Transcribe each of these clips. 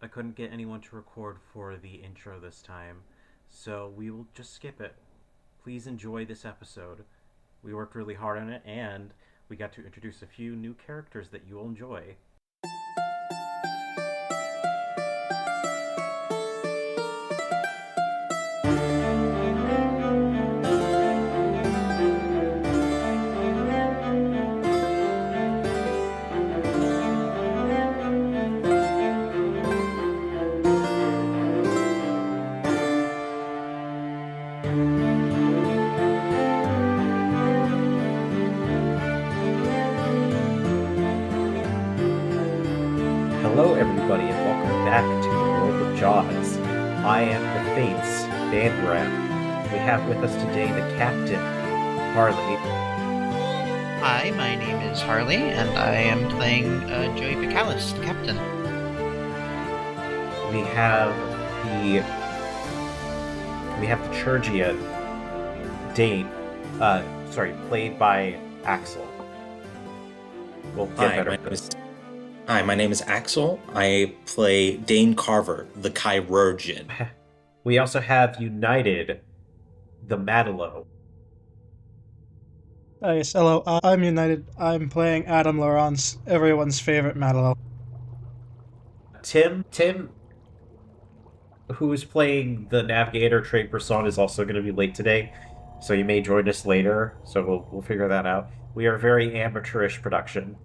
I couldn't get anyone to record for the intro this time, so we will just skip it. Please enjoy this episode. We worked really hard on it, and we got to introduce a few new characters that you'll enjoy. Hello, everybody, and welcome back to the World of Jaws. I am the Fates, NaN-Gram. We have with us today the Captain, Harley. Hi, my name is Harley, and I am playing Joey Pacallis, the captain. We have the Chirurgeon, Dane. Played by Axol. We'll get better. Hi, my name is Axol. I play Dane Carver, the Chirurgeon. We also have United, the Matelot. Yes, hello, I'm United. I'm playing Laurence, everyone's favorite Matelot. Tim, who is playing the Navigator Tre Bresaint, is also going to be late today, so you may join us later. So we'll figure that out. We are a very amateurish production,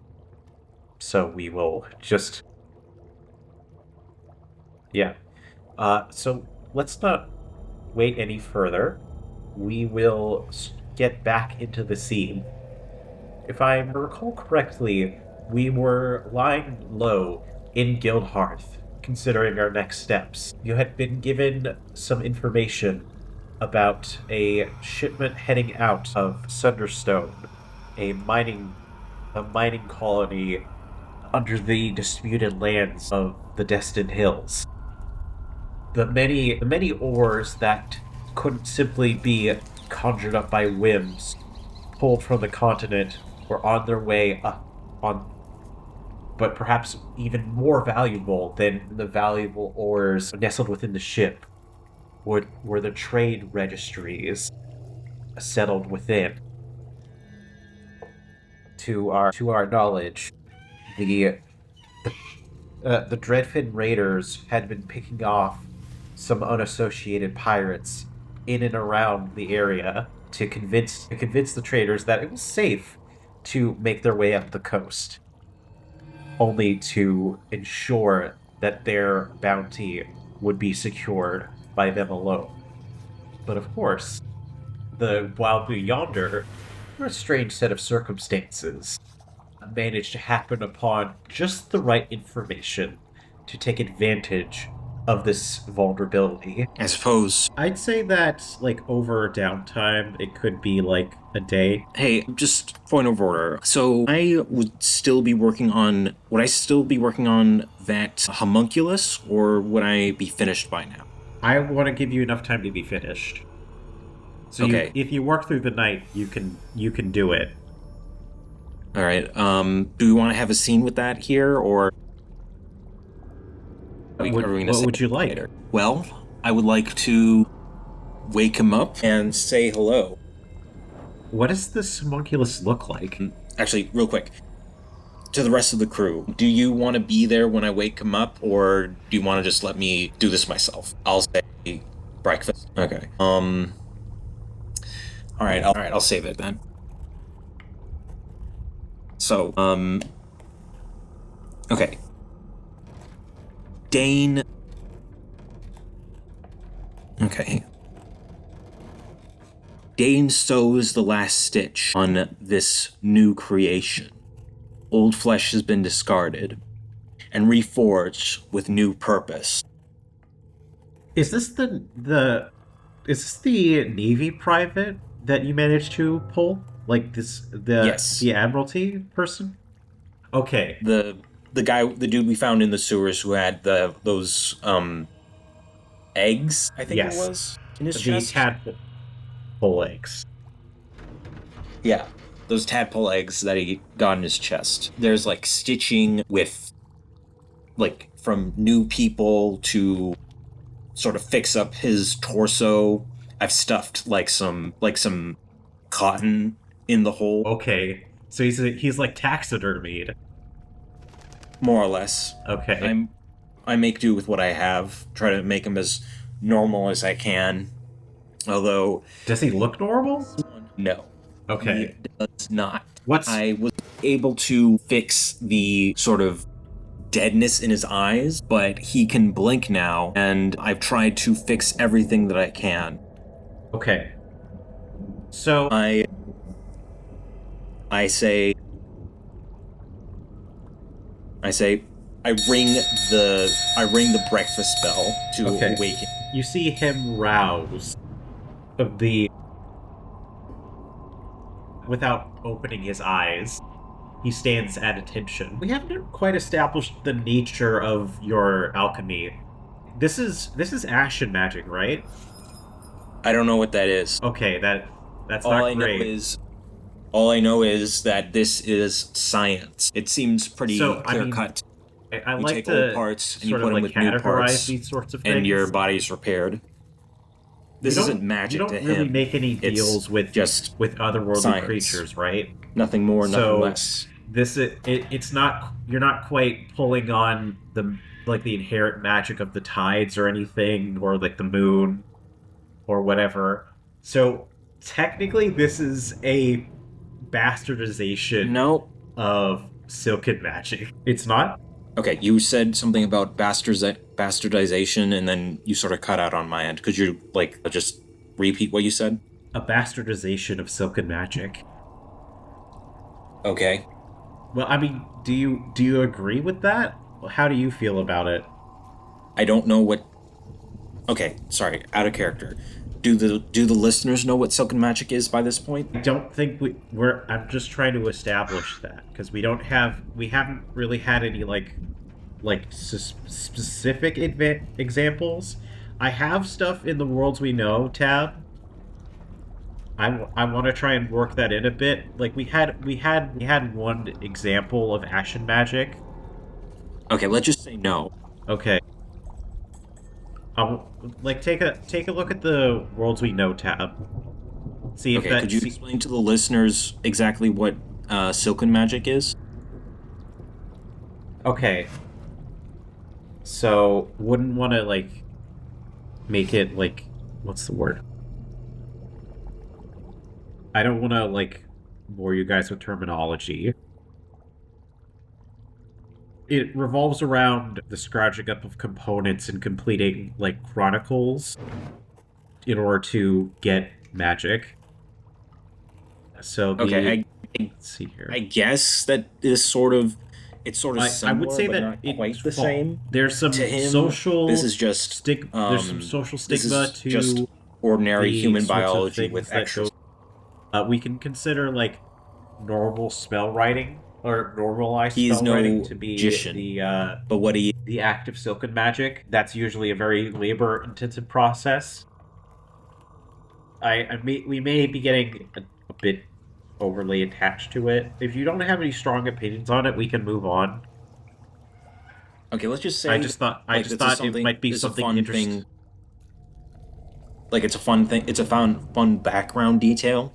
so we will just So let's not wait any further. We will get back into the scene. If I recall correctly, we were lying low in Guildhearth, considering our next steps. You had been given some information about a shipment heading out of Sunderstone, a mining colony under the disputed lands of the Destined Hills. The many ores that couldn't simply be conjured up by whims, pulled from the continent, were on their way but perhaps even more valuable than the valuable ores nestled within the ship were the trade registries settled within. To our knowledge, the Dreadfin raiders had been picking off some unassociated pirates in and around the area to convince the traders that it was safe to make their way up the coast, only to ensure that their bounty would be secured by them alone. But of course, the Wild Blue Yonder, for a strange set of circumstances, managed to happen upon just the right information to take advantage of this vulnerability. I suppose. I'd say that, over downtime, it could be, a day. Hey, just point of order. So would I still be working on that homunculus, or would I be finished by now? I want to give you enough time to be finished. So okay. If you work through the night, you can do it. All right. Do we want to have a scene with that here, or what would you like? Later? Well, I would like to wake him up and say hello. What does this homunculus look like? Actually, real quick, to the rest of the crew, do you want to be there when I wake him up, or do you want to just let me do this myself? I'll say breakfast. Okay. All right. I'll save it then. So, okay. Dane. Okay. Dane sews the last stitch on this new creation. Old flesh has been discarded and reforged with new purpose. Is this the Navy private that you managed to pull? Yes. The Admiralty person? Okay. The dude we found in the sewers who had those eggs, I think it was, in his chest. The tadpole eggs. Yeah, those tadpole eggs that he got in his chest. There's stitching with like from new people to sort of fix up his torso. I've stuffed like some cotton in the hole, Okay, so he's like taxidermied. more or less. Okay. I make do with what I have. Try to make him as normal as I can. Although, Does he look normal? no. Okay. He does not. What's I was able to fix the sort of deadness in his eyes, but he can blink now, and I've tried to fix everything that I can. okay? So I say, I ring the breakfast bell to Okay. awaken. you see him rouse of the without opening his eyes. He stands at attention. We haven't quite established the nature of your alchemy. This is ashen magic, right? I don't know what that is. Okay, that's All not I great. all I know is that this is science. It seems pretty So, I clear mean, cut. I You like take to old parts and you sort put of them like with new categorize parts, these sorts of things. and your body's repaired. This You don't- isn't magic You don't to really him. make any It's deals with just otherworldly science. creatures, right? nothing more, nothing So- less. It's not, you're not quite pulling on the inherent magic of the tides or anything, or like the moon or whatever. So technically this is a bastardization No. of silken magic. It's not? Okay, you said something about bastardization, and then you sort of cut out on my end. Could you, like, just repeat what you said? A bastardization of silken magic. Okay. Well, I mean, do you agree with that? How do you feel about it? I don't know what... Okay, sorry, out of character. Do the listeners know what silken magic is by this point? I don't think we're. I'm just trying to establish that because we haven't really had any specific examples. I have stuff in the Worlds We Know tab. I want to try and work that in a bit. Like we had one example of ashen magic. Okay, let's just say no. Okay. Take a look at the Worlds We Know tab. See if Okay, could you explain to the listeners exactly what silken magic is? Okay. So, wouldn't want to, make it, what's the word? I don't want to, bore you guys with terminology. It revolves around the scrounging up of components and completing, chronicles in order to get magic. So, Okay, let's see here. I guess that is sort of... It's sort of I similar, would say but that not it's quite the same. There's some To him, social this is just there's some social this stigma is to just ordinary the human sorts of biology things with that extra. we can consider normal spell writing or normalized He is spell no writing to be magician. the But the act of silken magic. That's usually a very labor intensive process. We may be getting a bit overly attached to it. If you don't have any strong opinions on it, we can move on. Okay, let's just say I just thought it might be something interesting. Like it's a fun thing. It's a fun background detail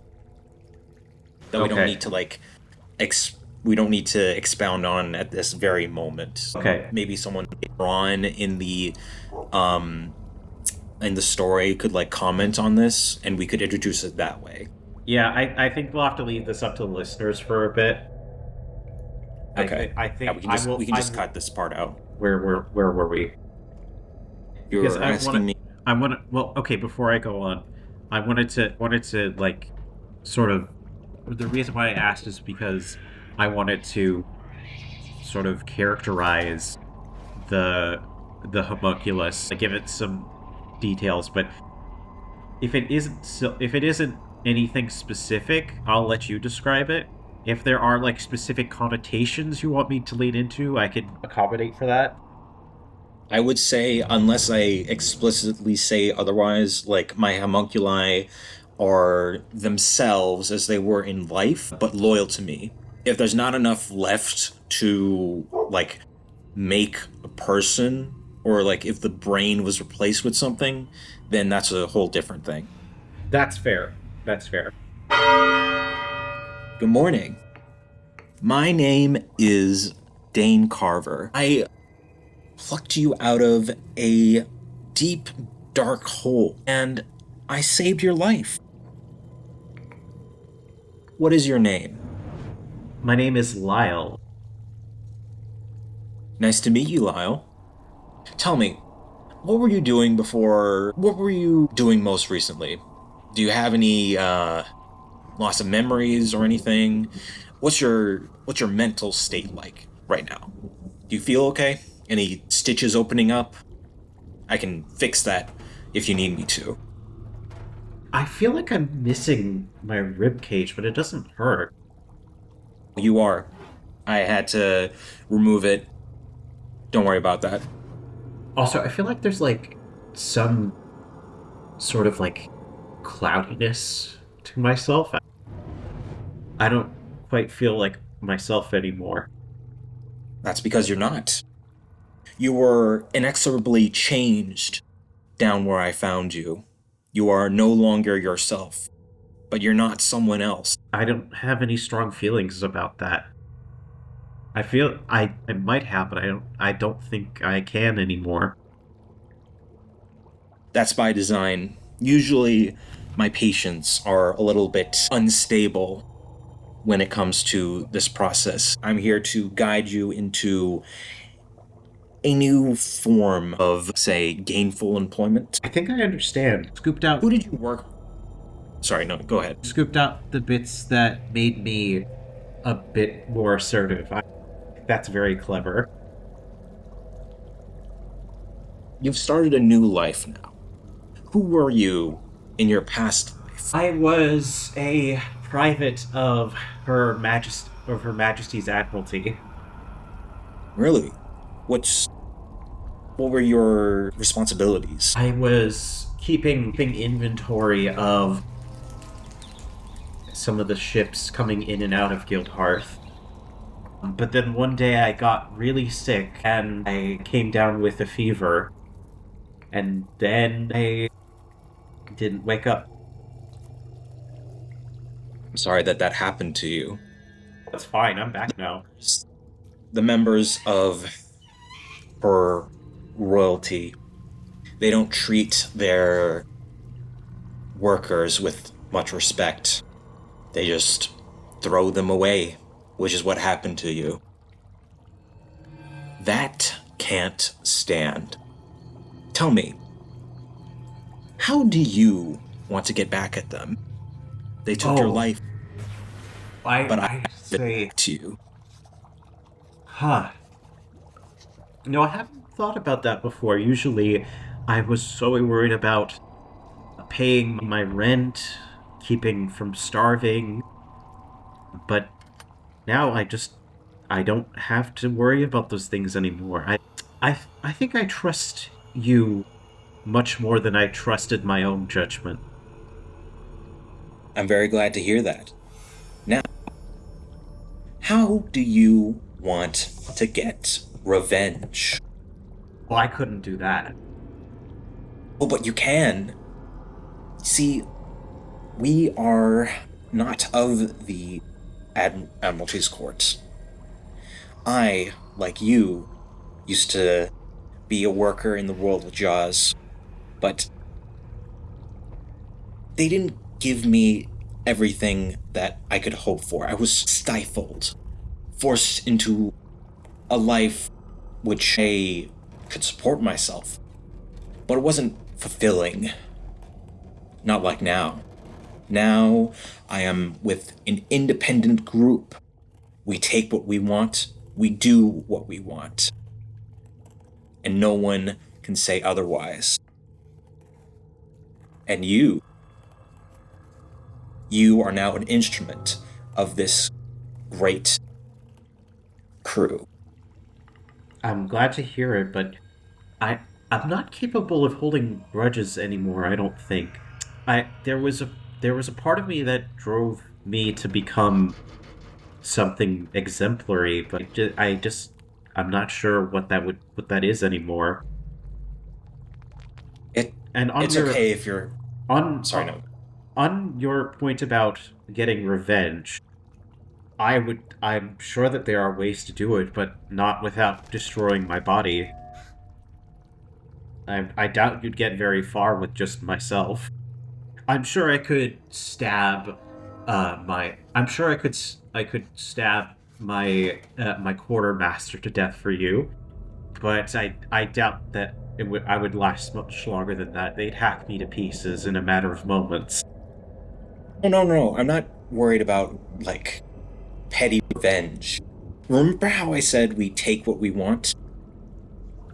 that we don't Okay. need to we don't need to expound on at this very moment. Okay. Maybe someone later on in the story could comment on this, and we could introduce it that way. Yeah, I think we'll have to leave this up to the listeners for a bit. Okay. I think Yeah, we can just cut this part out. Where were we? You Because were asking me. I want to. Well, okay. Before I go on, I wanted to sort of. The reason why I asked is because I wanted to sort of characterize the homunculus, give it some details. But if it isn't anything specific, I'll let you describe it. If there are specific connotations you want me to lead into, I could accommodate for that. I would say, unless I explicitly say otherwise, my homunculi are themselves as they were in life, but loyal to me. If there's not enough left to, make a person, or like if the brain was replaced with something, then that's a whole different thing. That's fair. That's fair. Good morning. My name is Dane Carver. I plucked you out of a deep, dark hole, and I saved your life. What is your name? My name is Lyle. Nice to meet you, Lyle. Tell me, what were you doing most recently? Do you have any loss of memories or anything? What's your mental state like right now? Do you feel okay? Any stitches opening up? I can fix that if you need me to. I feel like I'm missing my rib cage, but it doesn't hurt. You are. I had to remove it. Don't worry about that. Also, I feel like there's like some sort of like cloudiness to myself. I don't quite feel like myself anymore. That's because you're not. You were inexorably changed down where I found you. You are no longer yourself, but you're not someone else. I don't have any strong feelings about that. I feel I might have, but I don't think I can anymore. That's by design. Usually, my patients are a little bit unstable when it comes to this process. I'm here to guide you into a new form of, say, gainful employment. I think I understand. Scooped out. Who did you work? Sorry, no, go ahead. Scooped out the bits that made me a bit more assertive. That's very clever. You've started a new life now. Who were you in your past life? I was a private of Her Majesty's Admiralty. Really? What were your responsibilities? I was keeping inventory of some of the ships coming in and out of Guildhearth. But then one day I got really sick and I came down with a fever. And then I didn't wake up. I'm sorry that happened to you. That's fine, I'm back now. The members of her royalty, they don't treat their workers with much respect. They just throw them away, which is what happened to you. That can't stand. Tell me, how do you want to get back at them? They took your life, but I say to you. Huh. No, I haven't thought about that before. Usually, I was so worried about paying my rent, keeping from starving, but now I don't have to worry about those things anymore. I think I trust you much more than I trusted my own judgment. I'm very glad to hear that. Now, how do you want to get revenge? Well, I couldn't do that. Oh, but you can. See, we are not of the Admiralty's court. I, like you, used to be a worker in the world of Jaws, but they didn't give me everything that I could hope for. I was stifled, forced into a life which I could support myself, but it wasn't fulfilling. Not like now. Now I am with an independent group. We take what we want, we do what we want, and no one can say otherwise. And you are now an instrument of this great crew. I'm glad to hear it, but I'm not capable of holding grudges anymore, I don't think. There was a part of me that drove me to become something exemplary, but I'm not sure what that is anymore. It's okay if you're... Sorry, no. On your point about getting revenge, I'm sure that there are ways to do it, but not without destroying my body. I doubt you'd get very far with just myself. I'm sure I could stab I could stab my quartermaster to death for you, but I doubt that I would last much longer than that. They'd hack me to pieces in a matter of moments. Oh, no. I'm not worried about, like, petty revenge. Remember how I said we take what we want?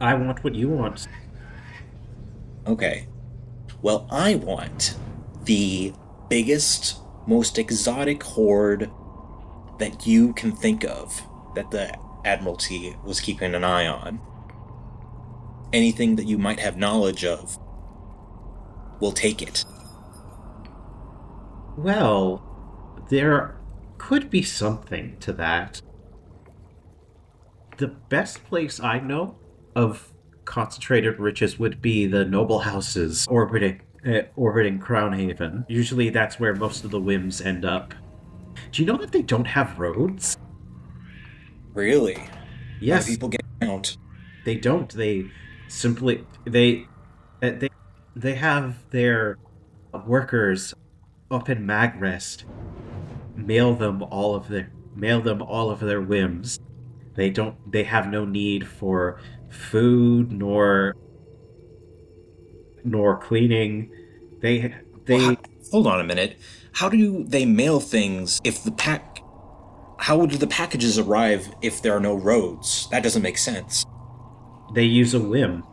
I want what you want. Okay. Well, I want the biggest, most exotic hoard that you can think of that the Admiralty was keeping an eye on. Anything that you might have knowledge of, we'll take it. Well, there could be something to that. The best place I know of concentrated riches would be the noble houses orbiting Crownhaven. Usually that's where most of the whims end up. Do you know that they don't have roads? Really? Yes. How do people get around? They don't. They simply they have their workers up in Magrest mail them all of their whims. They have no need for food nor cleaning. Hold on a minute. How do they mail things if how do the packages arrive if there are no roads? That doesn't make sense. They use a whim.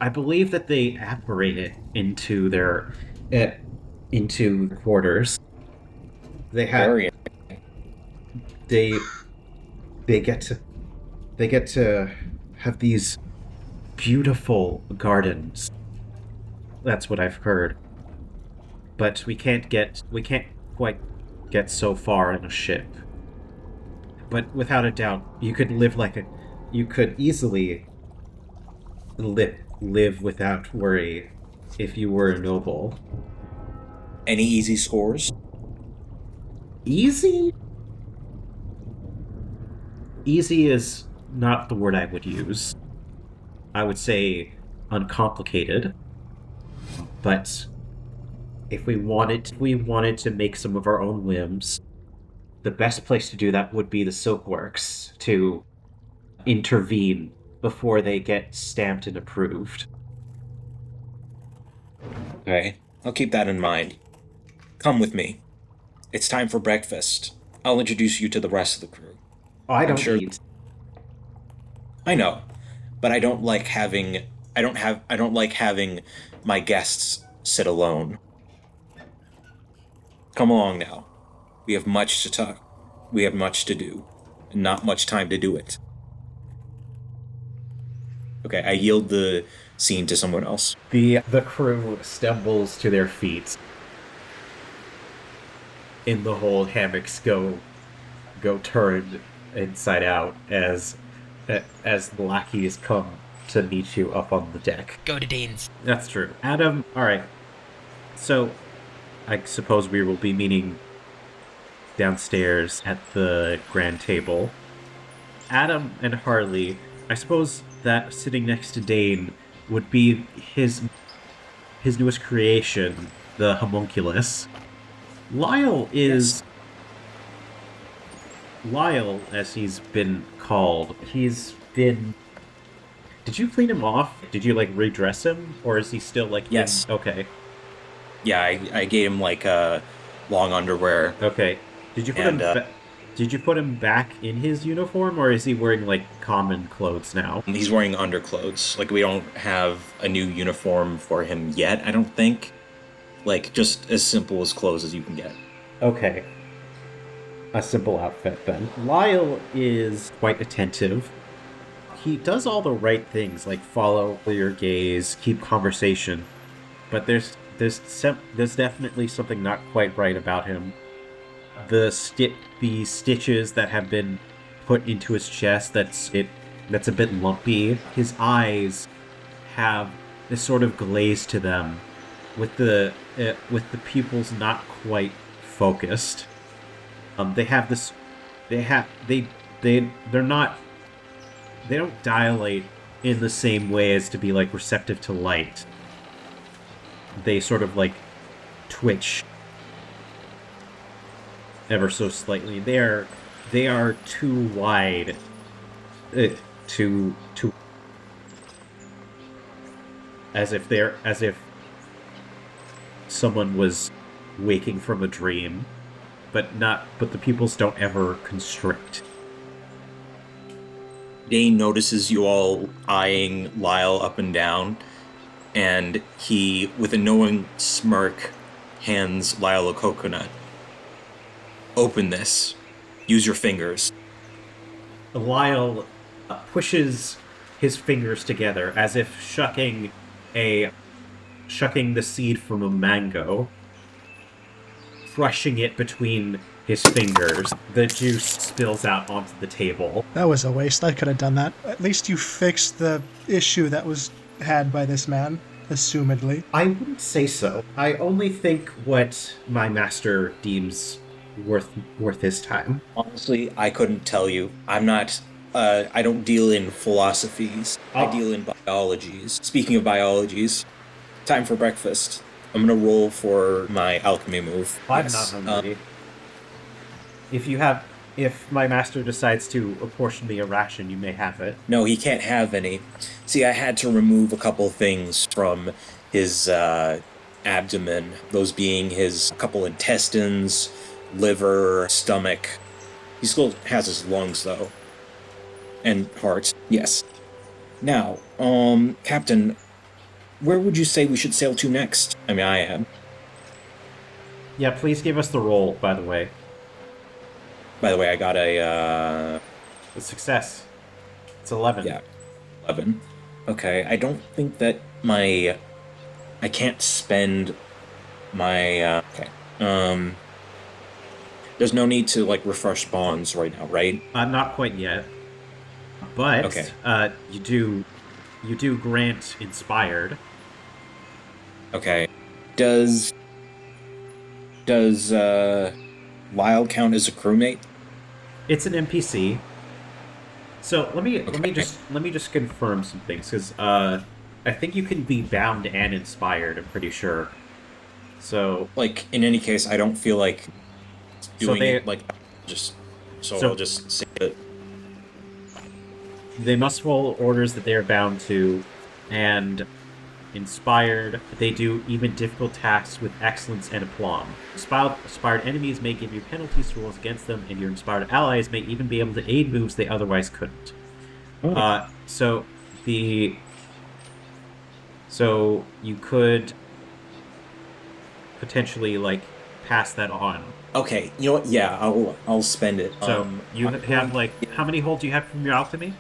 I believe that they apparate it into their quarters. They get to have these beautiful gardens. That's what I've heard. But we can't quite get so far in a ship. But without a doubt, you could easily live without worry if you were a noble. Any easy scores? Easy? Easy is not the word I would use. I would say uncomplicated. But if we wanted to make some of our own whims, the best place to do that would be the Silkworks to intervene before they get stamped and approved. Okay, I'll keep that in mind. Come with me. It's time for breakfast. I'll introduce you to the rest of the crew. Oh, I don't eat. I know, but I don't like having my guests sit alone. Come along now. We have much to talk. We have much to do, and not much time to do it. Okay, I yield the scene to someone else. The crew stumbles to their feet. In the whole hammocks go turned inside out as the lackeys come to meet you up on the deck. Go to Dane's. That's true. Adam, alright. So, I suppose we will be meeting downstairs at the grand table. Adam and Harley, I suppose that sitting next to Dane would be his newest creation, the homunculus. Lyle is... Yes. Lyle, as he's been called, he's been... Did you clean him off? Did you, redress him? Or is he still, Yes. Okay. Yeah, I gave him, long underwear. Okay. Did you put him back in his uniform, or is he wearing, common clothes now? He's wearing underclothes. We don't have a new uniform for him yet, I don't think. Just as simple as clothes as you can get. Okay. A simple outfit, then. Lyle is quite attentive. He does all the right things, follow your gaze, keep conversation. But there's definitely something not quite right about him. The stitches that have been put into his chest that's a bit lumpy. His eyes have this sort of glaze to them, with the pupils not quite focused. They have this. They're not. They don't dilate in the same way as to be like receptive to light. They sort of like twitch ever so slightly. They are too wide to as if someone was waking from a dream, but the pupils don't ever constrict. Dane notices you all eyeing Lyle up and down, and he, with a knowing smirk, hands Lyle a coconut. Open this. Use your fingers. Lyle pushes his fingers together as if shucking the seed from a mango, crushing it between his fingers. The juice spills out onto the table. That was a waste. I could have done that. At least you fixed the issue that was had by this man, assumedly. I wouldn't say so. I only think what my master deems worth his time. Honestly, I couldn't tell you. I'm not... I don't deal in philosophies. I deal in biologies. Speaking of biologies, time for breakfast. I'm gonna roll for my alchemy move. I'm not hungry. If my master decides to apportion me a ration, you may have it. No, he can't have any. See, I had to remove a couple things from his abdomen. Those being his couple intestines, liver, stomach. He still has his lungs, though. And heart, yes. Now, Captain, where would you say we should sail to next? I mean, I am. Yeah, please give us the roll, by the way. By the way, I got a success. It's 11. Yeah, 11. Okay, I don't think that I can't spend my, okay. There's no need to, like, refresh bonds right now, right? Not quite yet. But, okay. You do grant inspired. Okay. Does Lyle count as a crewmate? It's an NPC. So let me just confirm some things, because I think you can be bound and inspired. I'm pretty sure. So, like, in any case, I don't feel like doing it like just. So I'll just say it. They must follow orders that they are bound to, and inspired, they do even difficult tasks with excellence and aplomb. Inspired enemies may give you penalties to rolls against them, and your inspired allies may even be able to aid moves they otherwise couldn't. Oh. So you could potentially, like, pass that on. Okay, you know what? Yeah, I'll spend it. So you have, like, how many holds do you have from your alchemy?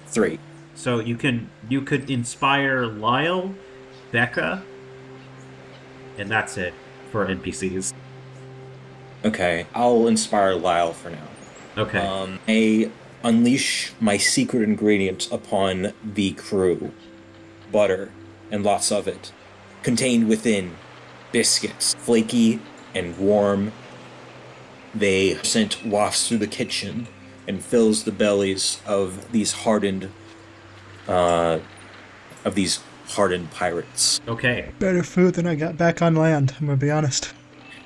3. So you could inspire Lyle, Becca, and that's it for NPCs. Okay, I'll inspire Lyle for now. Okay. I unleash my secret ingredient upon the crew. Butter, and lots of it. Contained within biscuits, flaky and warm. They scent wafts through the kitchen and fills the bellies of these hardened pirates. Okay. Better food than I got back on land, I'm gonna be honest.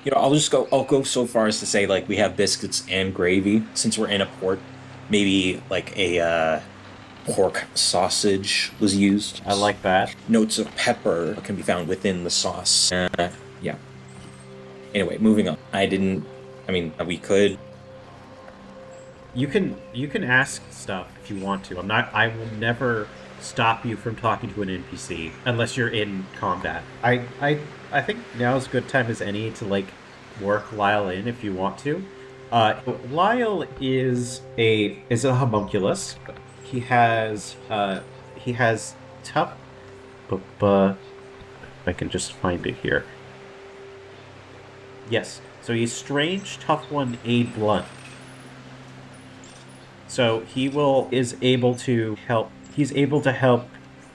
You know, I'll go so far as to say, like, we have biscuits and gravy, since we're in a port. Maybe, like, a pork sausage was used. I like that. Notes of pepper can be found within the sauce. Yeah. Anyway, moving on. We could. You can ask stuff if you want to. I will never stop you from talking to an NPC unless you're in combat. I think now is as good time as any to, like, work Lyle in if you want to. Lyle is a homunculus. He has tough. If I can just find it here. Yes. So he's strange, tough one, A blunt. So is able to help. He's able to help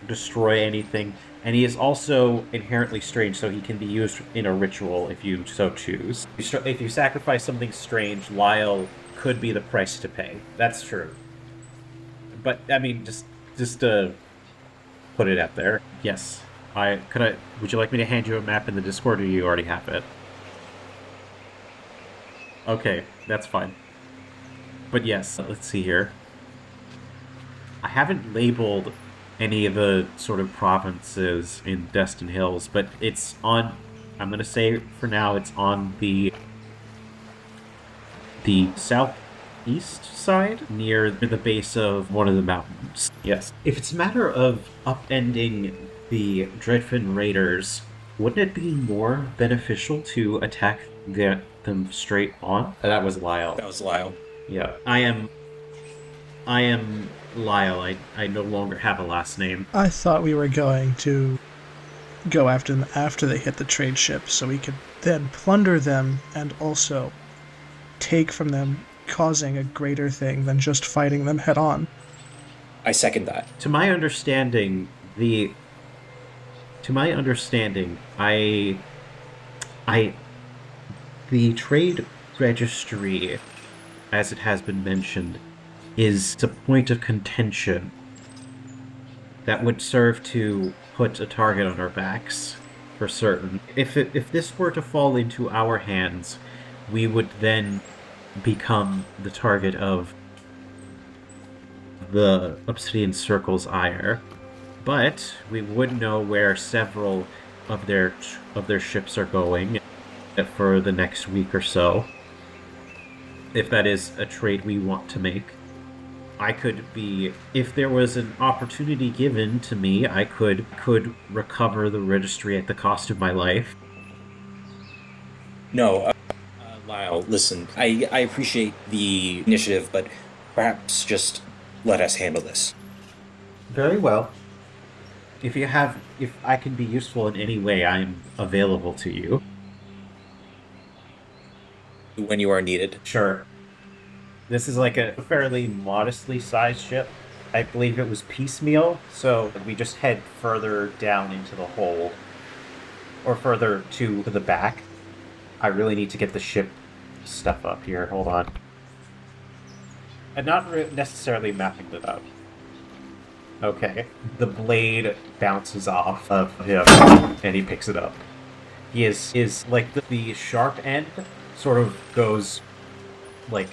destroy anything, and he is also inherently strange, so he can be used in a ritual if you so choose. If you sacrifice something strange, Lyle could be the price to pay. That's true. But I mean, just to put it out there. Yes. Would you like me to hand you a map in the Discord, or you already have it? Okay, that's fine. But yes, let's see here. I haven't labeled any of the sort of provinces in Destin Hills, but it's on, I'm going to say for now, it's on the southeast side, near the base of one of the mountains. Yes. If it's a matter of upending the Dreadfin Raiders, wouldn't it be more beneficial to attack them straight on? That was Lyle. That was Lyle. Yeah. I am Lyle. I no longer have a last name. I thought we were going to go after them after they hit the trade ship, so we could then plunder them and also take from them, causing a greater thing than just fighting them head on. I second that. To my understanding, the trade registry, as it has been mentioned, is a point of contention that would serve to put a target on our backs, for certain. If this were to fall into our hands, we would then become the target of the Obsidian Circle's ire. But we would know where several of their ships are going for the next week or so, if that is a trade we want to make. If there was an opportunity given to me, I could recover the registry at the cost of my life. No, Lyle, listen, I appreciate the initiative, but perhaps just let us handle this. Very well. If I can be useful in any way, I'm available to you. When you are needed. Sure. This is like a fairly modestly sized ship. I believe it was piecemeal, so we just head further down into the hold, or further to the back. I really need to get the ship stuff up here. Hold on. I'm not necessarily mapping it out. Okay. The blade bounces off of him, and he picks it up. He is like the sharp end sort of goes like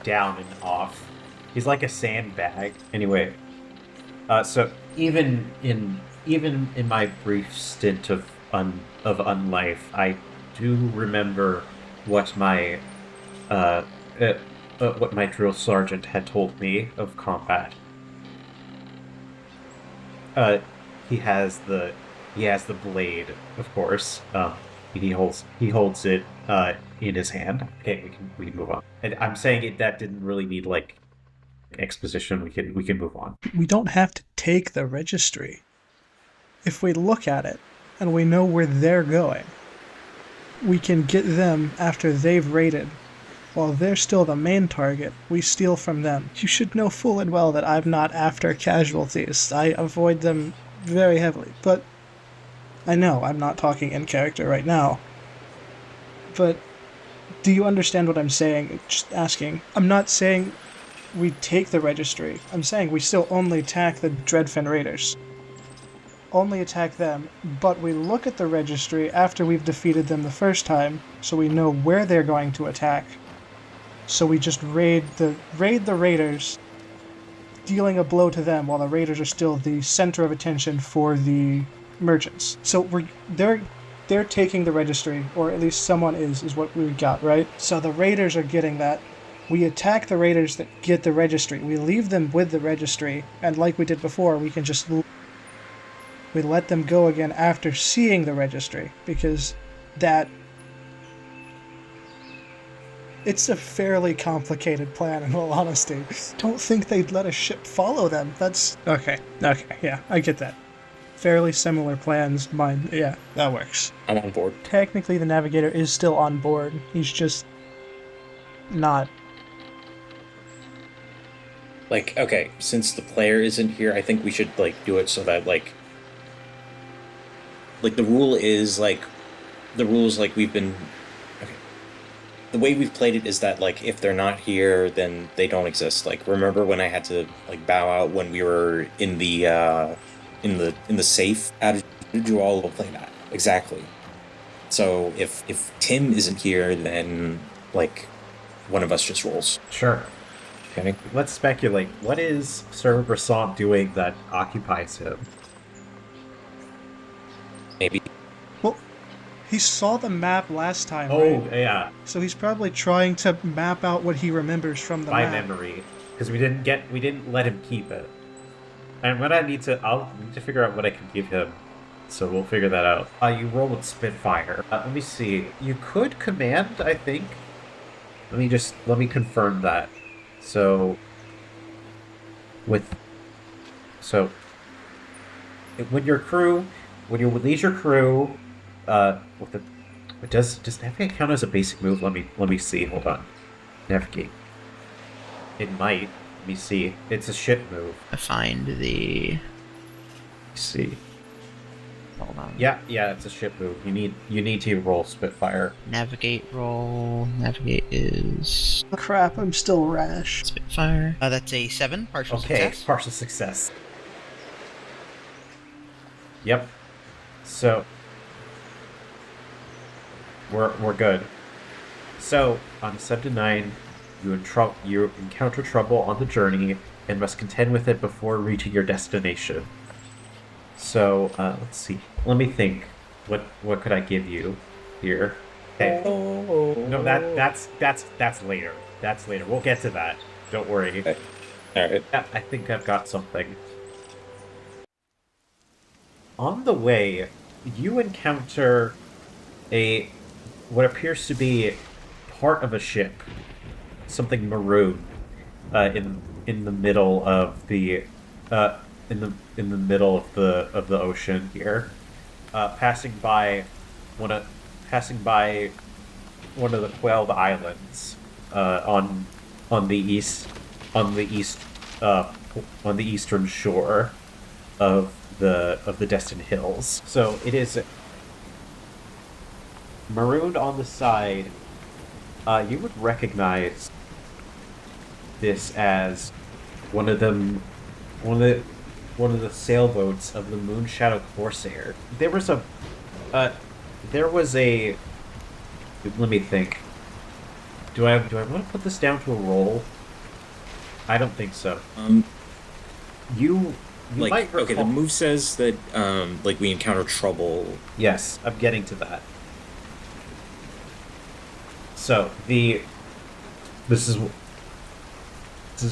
down and off. He's like a sandbag. Anyway, so even in my brief stint of unlife, I do remember what my drill sergeant had told me of combat. He has the blade, of course. He holds it in his hand. Okay, we can move on. And I'm saying that didn't really need like exposition. We can move on. We don't have to take the registry. If we look at it and we know where they're going, we can get them after they've raided. While they're still the main target, we steal from them. You should know full and well that I'm not after casualties. I avoid them very heavily, but I know I'm not talking in character right now. But do you understand what I'm saying? Just asking. I'm not saying we take the registry. I'm saying we still only attack the Dreadfin Raiders. Only attack them, but we look at the registry after we've defeated them the first time, so we know where they're going to attack. So we just raid the Raiders, dealing a blow to them while the Raiders are still the center of attention for the merchants. So they're taking the registry, or at least someone is what we got, right? So the Raiders are getting that. We attack the Raiders that get the registry. We leave them with the registry, and like we did before, we can just we let them go again after seeing the registry, because it's a fairly complicated plan, in all honesty. Don't think they'd let a ship follow them. That's okay, yeah, I get that. Fairly similar plans, mine, yeah, that works. I'm on board. Technically, the Navigator is still on board. He's just not Like, okay, since the player isn't here, I think we should, like, do it so that, like, the rule is, like, we've been... Okay. The way we've played it is that, like, if they're not here, then they don't exist. Like, remember when I had to, like, bow out when we were in the safe? How did you all play that? Exactly. So, if Tim isn't here, then, like, one of us just rolls. Sure. Okay, let's speculate. What is Tre Bresaint doing that occupies him? Maybe. Well, he saw the map last time, Oh, right? yeah, So he's probably trying to map out what he remembers from the by map. memory. Because we didn't let him keep it. And I'll need to figure out what I can give him. So we'll figure that out. You roll with Spitfire. Let me see. You could command, I think. Let me confirm that. So, when you lead your crew, does navigate count as a basic move? Let me see. Hold on. Navigate. It might. Let me see. It's a ship move. Find the... Let's see. Hold on. Yeah, it's a ship move. You need to roll Spitfire. Navigate roll. Navigate is... Crap, I'm still rash. Spitfire. That's a 7. Partial success. Partial success. Yep. So we're good. So on a 7 to 9, you encounter trouble on the journey and must contend with it before reaching your destination. So let's see. Let me think. What could I give you here? Okay. No, that's later. That's later. We'll get to that. Don't worry. Okay. All right. Yeah, I think I've got something. On the way, you encounter what appears to be part of a ship, something marooned, in the middle of the in the middle of the ocean here, passing by one of the Quelled Islands on the eastern shore of the Destined Hills. So it is marooned on the side. You would recognize this as one of the sailboats of the Moonshadow Corsair. There was a let me think. Do I want to put this down to a roll? I don't think so. You Like, might recall... okay, the move says that, like, we encounter trouble. Yes, I'm getting to that. So, this is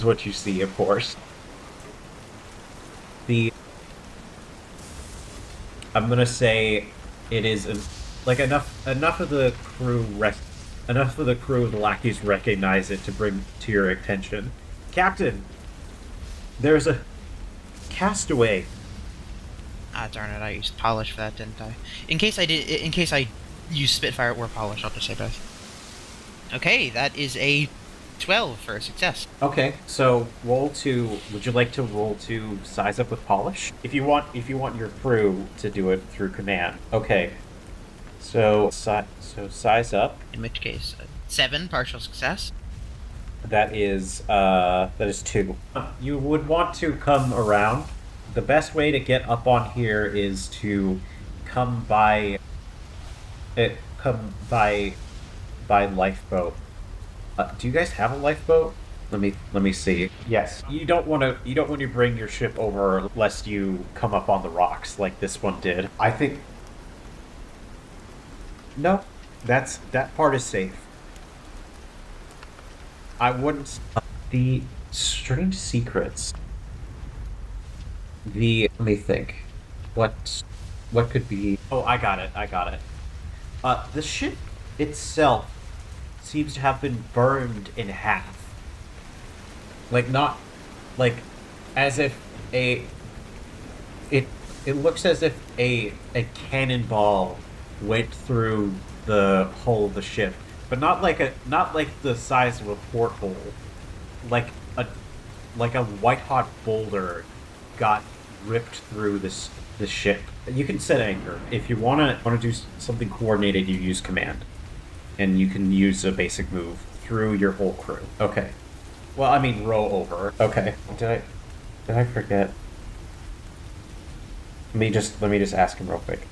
what you see, of course. I'm gonna say it is enough of the crew the lackeys recognize it to bring to your attention. Captain, there's a castaway. Ah, darn it! I used polish for that, didn't I? In case I used Spitfire or polish, I'll just say both. Okay, that is a 12 for a success. Okay, so would you like to roll to size up with polish? If you want your crew to do it through command. Okay. So size up. In which case, 7 partial success. That is 2. You would want to come around. The best way to get up on here is to come by lifeboat. Do you guys have a lifeboat? Let me see. Yes. You don't want to bring your ship over lest you come up on the rocks like this one did. I think. No, that part is safe. I wouldn't. The strange secrets. Let me think. What could be? Oh, I got it. The ship itself seems to have been burned in half. As if it looks as if a cannonball went through the hull of the ship, but not like the size of a porthole, like like a white-hot boulder got ripped through this ship. You can set anchor. If you want to do something coordinated, you use command. And you can use a basic move through your whole crew. Okay. Well, I mean, row over. Okay. Did I forget? Let me just ask him real quick.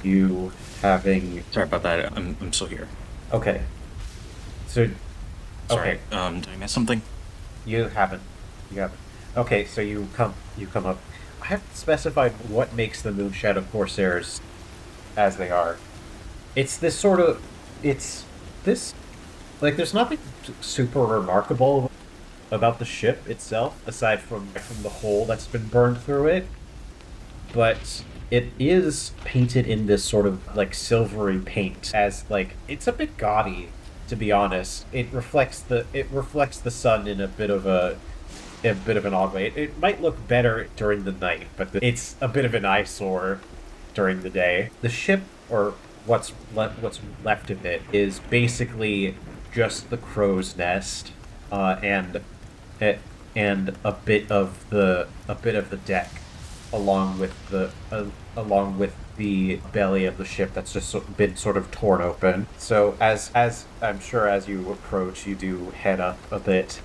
You having... Sorry about that. I'm still here. Okay. So... Sorry. Okay. Did I miss something? You haven't. Okay, so you come up. I haven't specified what makes the Moonshadow Corsairs as they are. It's this sort of... It's this... Like, there's nothing super remarkable about the ship itself, aside from the hole that's been burned through it. But it is painted in this sort of, like, silvery paint. As, like, it's a bit gaudy, to be honest. It reflects the sun in a bit of an odd way. It might look better during the night, but it's a bit of an eyesore during the day. The ship, or what's left of it, is basically just the crow's nest, and a bit of the deck, along with the belly of the ship that's just been sort of torn open. So as I'm sure as you approach, you do head up a bit.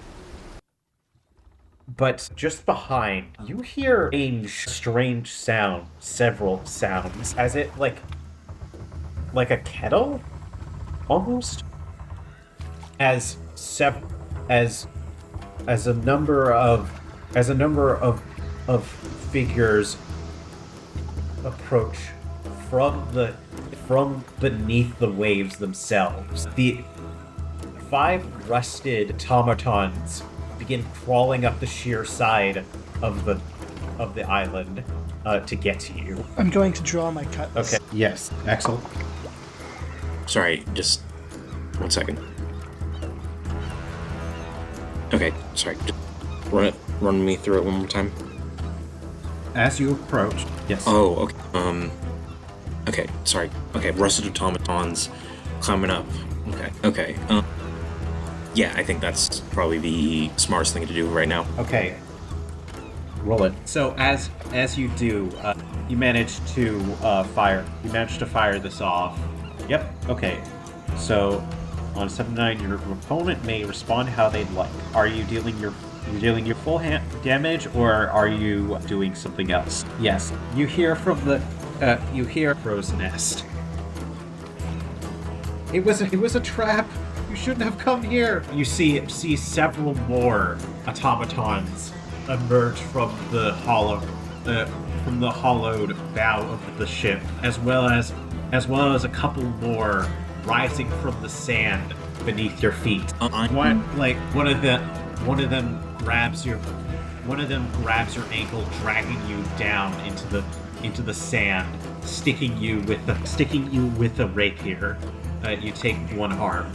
But just behind, you hear a strange sound, several sounds, as it like a kettle, almost. As a number of figures approach from beneath the waves themselves. The 5 rusted automatons begin crawling up the sheer side of the island to get to you. I'm going to draw my cutlass. Okay. Yes, Axol. Sorry, just 1 second. Okay, sorry. Just run me through it one more time. As you approach, yes. Oh, okay. Okay, sorry. Okay, rusted automatons climbing up. Okay. Yeah, I think that's probably the smartest thing to do right now. Okay. Roll it. So as you do, you manage to fire. You manage to fire this off. Yep. Okay. So on 7-9, your opponent may respond how they'd like. Are you dealing your full damage, or are you doing something else? Yes. You hear from the crow's nest. It was a trap. You shouldn't have come here. You see several more automatons emerge from the hollowed bow of the ship, as well as a couple more rising from the sand beneath your feet. One of them grabs your ankle, dragging you down into the sand, sticking you with a rapier. You take one harm.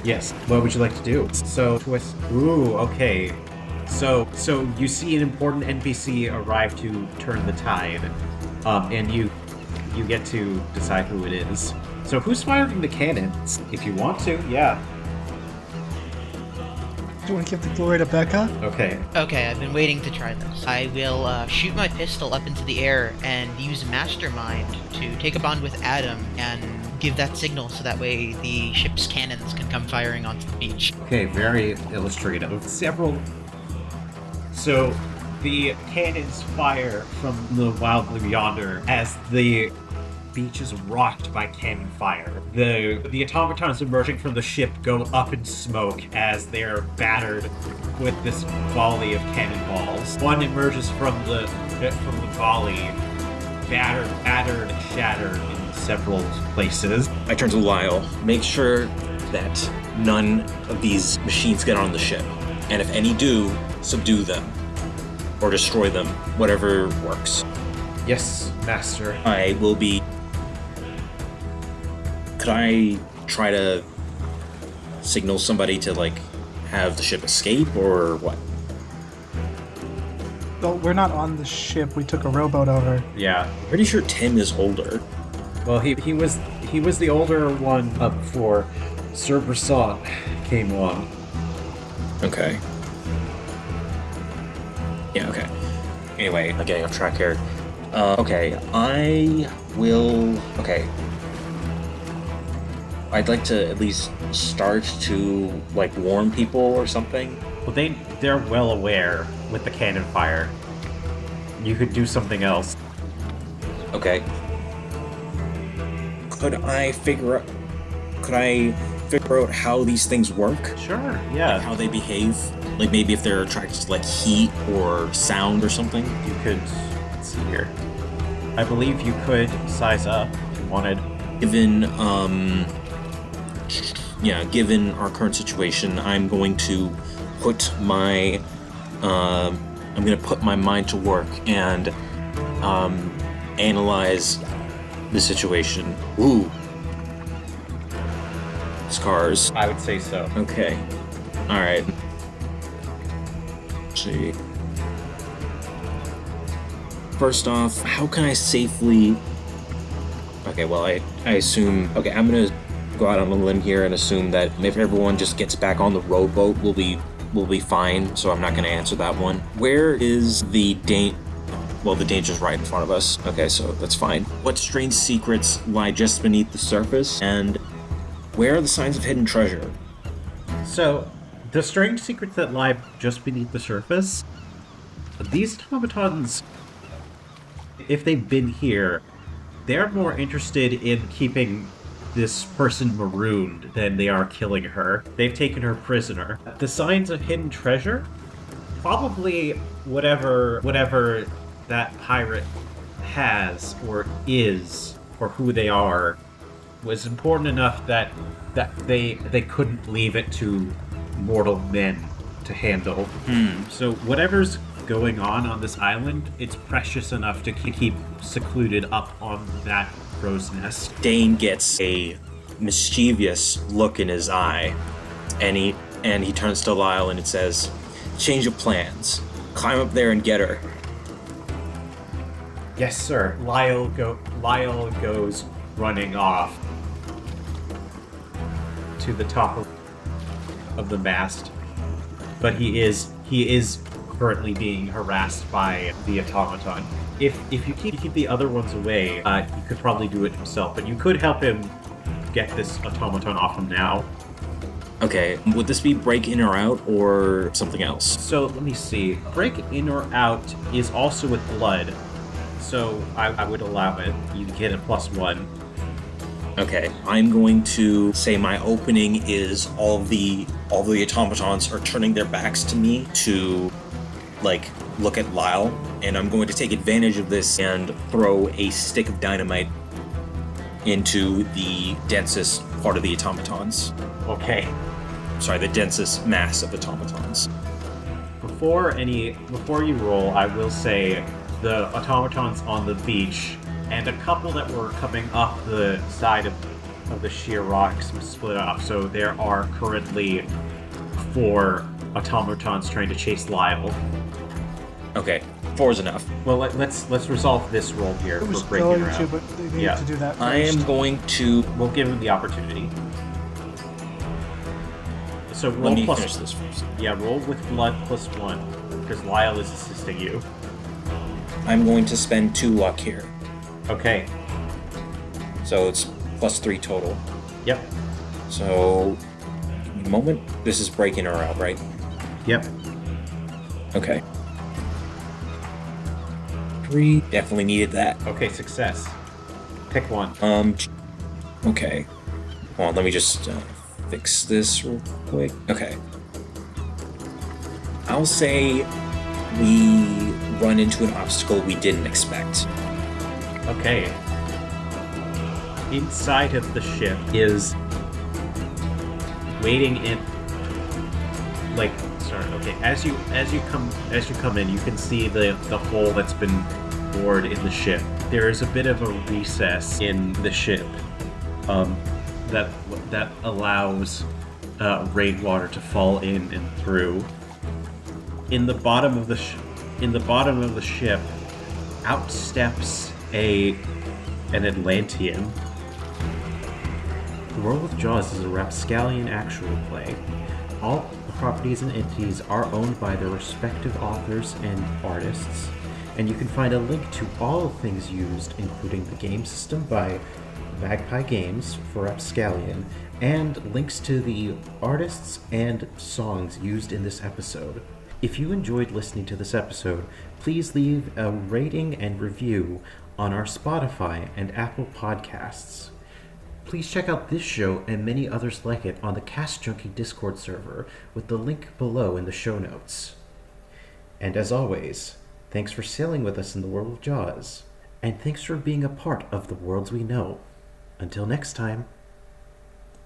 Yes. What would you like to do? So twist. Ooh. Okay. So you see an important NPC arrive to turn the tide, and you get to decide who it is. So who's firing the cannons? If you want to, yeah. Do you want to give the glory to Becca? Okay. Okay, I've been waiting to try this. I will shoot my pistol up into the air and use Mastermind to take a bond with Adam and give that signal so that way the ship's cannons can come firing onto the beach. Okay, very illustrative. So the cannons fire from the Wild Blue Yonder as the beach is rocked by cannon fire. The automatons emerging from the ship go up in smoke as they are battered with this volley of cannonballs. One emerges from the volley, battered and shattered in several places. I turn to Lyle. Make sure that none of these machines get on the ship. And if any do, subdue them. Or destroy them. Whatever works. Yes, master. I will be... Could I try to signal somebody to, like, have the ship escape, or what? Well, we're not on the ship. We took a rowboat over. Yeah. I'm pretty sure Tim is older. Well, he was the older one up before Tre Bresaint came on. Okay. Yeah, okay. Anyway, I'm getting off track here. Okay, I will... Okay. I'd like to at least start to, like, warn people or something. Well, they're well aware with the cannon fire. You could do something else. Okay. Could I figure out how these things work? Sure, yeah. Like how they behave? Like maybe if they're attracted to like heat or sound or something? You could... Let's see here. I believe you could size up if you wanted. Given our current situation, I'm going to put my mind to work and analyze the situation. Ooh. Scars. I would say so. Okay. Alright. See. First off, how can I safely... Okay, well, I assume... Okay, I'm gonna go out on a limb here and assume that if everyone just gets back on the rowboat, we'll be fine, so I'm not gonna answer that one. Where is the Dane... Well, the danger's right in front of us. Okay, so that's fine. What strange secrets lie just beneath the surface, and where are the signs of hidden treasure? So, the strange secrets that lie just beneath the surface, these automatons, if they've been here, they're more interested in keeping this person marooned than they are killing her. They've taken her prisoner. The signs of hidden treasure? Probably whatever that pirate has or is, or who they are, was important enough that they couldn't leave it to mortal men to handle. So whatever's going on this island, it's precious enough to keep secluded up on that crow's nest. Dane gets a mischievous look in his eye, and he turns to Lyle and it says, "Change of plans. Climb up there and get her." Yes, sir. Lyle goes running off to the top of the mast, but he is currently being harassed by the automaton. If you keep the other ones away, he could probably do it himself, but you could help him get this automaton off him now. Okay, would this be break in or out or something else? So let me see. Break in or out is also with blood, so I would allow it. You get a +1. Okay, I'm going to say my opening is all the automatons are turning their backs to me to, like, look at Lyle, and I'm going to take advantage of this and throw a stick of dynamite into the densest part of the automatons. Okay. Sorry, the densest mass of automatons. Before you roll, I will say the automatons on the beach and a couple that were coming up the side of the sheer rocks split up. So there are currently 4 automatons trying to chase Lyle. Okay, 4 is enough. Well, let's resolve this roll here It was for breaking going her to, out. but they need Yeah. to do that first. I am going to... We'll give him the opportunity. So roll Let me plus... finish this first. Yeah, roll with blood +1, because Lyle is assisting you. I'm going to spend 2 luck here. Okay. So it's +3 total. Yep. So, give me a moment. This is break in or out, right? Yep. Okay. 3. Definitely needed that. Okay, success. Pick one. Okay. Hold on, let me just fix this real quick. Okay. I'll say we run into an obstacle we didn't expect. Okay. Inside of the ship is waiting in, like, sorry. Okay, as you come in, you can see the hole that's been bored in the ship. There is a bit of a recess in the ship, that allows rainwater to fall in and through. In the bottom of the ship, out steps an Atlantean. The World with Jaws is a Rapscallion actual play. All properties and entities are owned by their respective authors and artists, and you can find a link to all things used, including the game system by Magpie Games for Rapscallion, and links to the artists and songs used in this episode. If you enjoyed listening to this episode, please leave a rating and review on our Spotify and Apple Podcasts. Please check out this show and many others like it on the Cast Junkie Discord server with the link below in the show notes. And as always, thanks for sailing with us in the world of Jaws, and thanks for being a part of the worlds we know. Until next time.